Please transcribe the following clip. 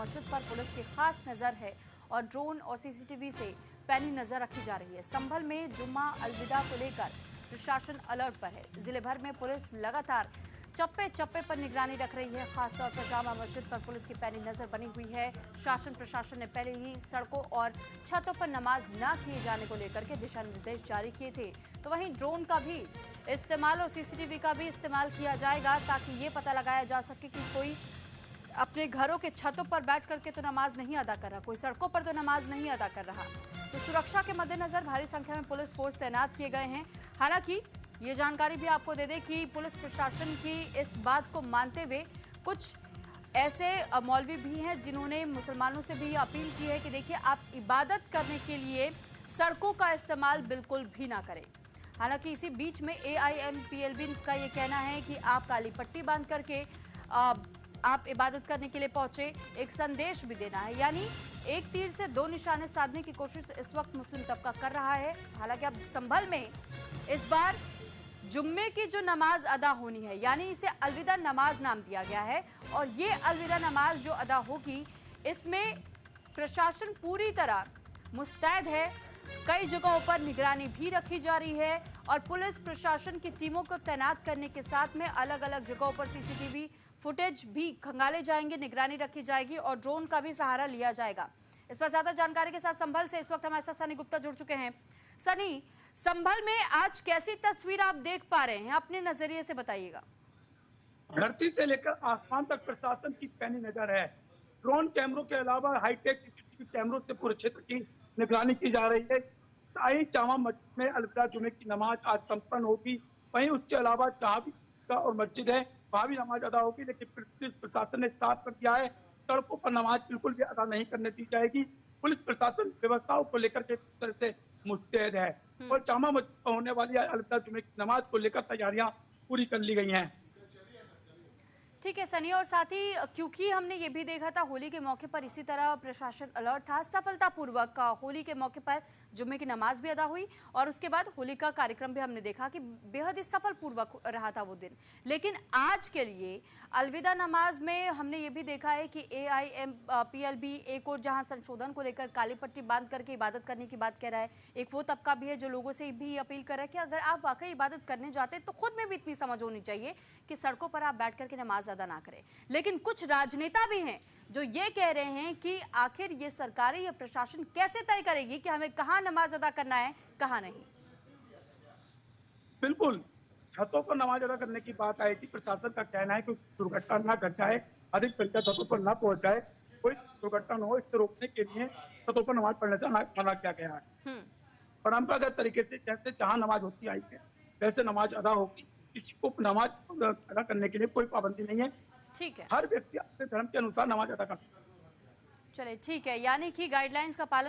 मस्जिद पर पुलिस की खास नजर है और ड्रोन और सीसीटीवी से पैनी नजर रखी जा रही है। संभल में जुम्मा अलविदा को लेकर प्रशासन अलर्ट पर है। जिले भर में पुलिस लगातार चप्पे चप्पे पर निगरानी रख रही है। खासतौर पर जामा मस्जिद पर पुलिस की पैनी नजर बनी हुई है। शासन प्रशासन ने पहले ही सड़कों और छतों पर नमाज न किए जाने को लेकर के दिशा निर्देश जारी किए थे। तो वहीं ड्रोन का भी इस्तेमाल और सीसीटीवी का भी इस्तेमाल किया जाएगा ताकि ये पता लगाया जा सके कि कोई अपने घरों के छतों पर बैठ करके तो नमाज नहीं अदा कर रहा, कोई सड़कों पर तो नमाज नहीं अदा कर रहा। तो सुरक्षा के मद्देनजर भारी संख्या में पुलिस फोर्स तैनात किए गए हैं। हालांकि ये जानकारी भी आपको दे दें कि पुलिस प्रशासन की इस बात को मानते हुए कुछ ऐसे मौलवी भी हैं जिन्होंने मुसलमानों से भी अपील की है कि देखिए आप इबादत करने के लिए सड़कों का इस्तेमाल बिल्कुल भी ना करें। हालांकि इसी बीच में AIMPLB का ये कहना है कि आप काली पट्टी बांध करके आप इबादत करने के लिए पहुंचे, एक संदेश भी देना है। यानी एक तीर से दो निशाने साधने की कोशिश इस वक्त मुस्लिम तबका कर रहा है। हालांकि अब संभल में इस बार जुम्मे की जो नमाज अदा होनी है, यानी इसे अलविदा नमाज नाम दिया गया है और ये अलविदा नमाज जो अदा होगी इसमें प्रशासन पूरी तरह मुस्तैद है। कई जगहों पर निगरानी भी रखी जा रही है और पुलिस प्रशासन की टीमों को तैनात करने के साथ में अलग अलग जगहों पर सीसीटीवी फुटेज भी खंगाले जाएंगे, निगरानी रखी जाएगी और ड्रोन का भी सहारा लिया जाएगा। इस पर ज्यादा जानकारी के साथ संभल से इस वक्त हमारे साथ सनी गुप्ता जुड़ चुके हैं। सनी, संभल में आज कैसी तस्वीर आप देख पा रहे हैं, अपने नजरिए से बताइएगा। धरती से लेकर आसमान तक प्रशासन की पैनी नजर है। ड्रोन कैमरों के अलावा हाईटेक सीसीटीवी कैमरों से पूरे क्षेत्र की निगरानी की जा रही है। साई जामा मस्जिद में अलविदा जुमे की नमाज आज संपन्न होगी। वहीं उसके अलावा जहाँ भी और मस्जिद है वहाँ भी नमाज अदा होगी, लेकिन प्रशासन ने साफ कर दिया है सड़कों पर नमाज बिल्कुल भी अदा नहीं करने दी जाएगी। पुलिस प्रशासन व्यवस्थाओं को लेकर के तरह से मुस्तैद है और जामा मस्जिद पर होने वाली अलविदा जुमे की नमाज को लेकर तैयारियां पूरी कर ली गई हैं। ठीक है सनी, और साथ ही क्योंकि हमने ये भी देखा था होली के मौके पर इसी तरह प्रशासन अलर्ट था, सफलतापूर्वक होली के मौके पर जुम्मे की नमाज भी अदा हुई और उसके बाद होली का कार्यक्रम भी हमने देखा कि बेहद ही सफलपूर्वक रहा था वो दिन। लेकिन आज के लिए अलविदा नमाज में हमने ये भी देखा है कि AIMPLB एक और जहां संशोधन को लेकर काली पट्टी बांध करके इबादत करने की बात कह रहा है, एक वो तबका भी है जो लोगों से भी अपील कर रहा है कि अगर आप वाकई इबादत करने जाते तो खुद में भी इतनी समझ होनी चाहिए कि सड़कों पर आप बैठ करके नमाज अदा ना करें। लेकिन कुछ राजनेता भी हैं जो ये कह रहे हैं कि आखिर ये सरकारें या प्रशासन कैसे तय करेगी कि हमें कहां नमाज अदा करना है कहां नहीं। बिल्कुल, छतों पर नमाज अदा करने की बात आई थी। प्रशासन का कहना है कि दुर्घटना न घट जाए, अधिक संख्या छतों पर न पहुंच जाए, कोई दुर्घटना न हो, इससे रोकने के लिए छतों पर नमाज पढ़ने से मना किया गया है। परंपरागत तरीके से जैसे जहां नमाज होती आई है वैसे नमाज अदा होगी। किसी को नमाज अदा करने के लिए कोई पाबंदी नहीं है। ठीक है, हर व्यक्ति अपने धर्म के अनुसार नमाज अदा कर सकता है। चलिए ठीक है, यानी कि गाइडलाइंस का पालन